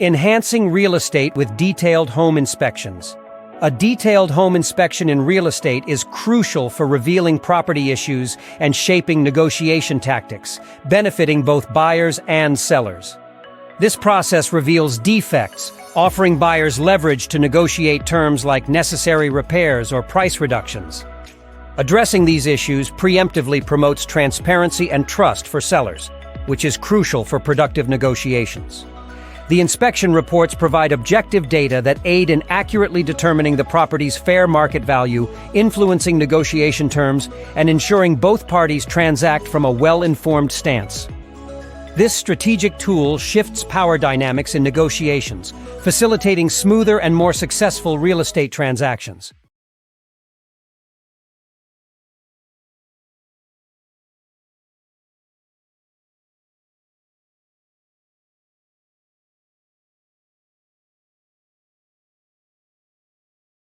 Enhancing real estate with detailed home inspections. A detailed home inspection in real estate is crucial for revealing property issues and shaping negotiation tactics, benefiting both buyers and sellers. This process reveals defects, offering buyers leverage to negotiate terms like necessary repairs or price reductions. Addressing these issues preemptively promotes transparency and trust for sellers, which is crucial for productive negotiations. The inspection reports provide objective data that aid in accurately determining the property's fair market value, influencing negotiation terms, and ensuring both parties transact from a well-informed stance. This strategic tool shifts power dynamics in negotiations, facilitating smoother and more successful real estate transactions.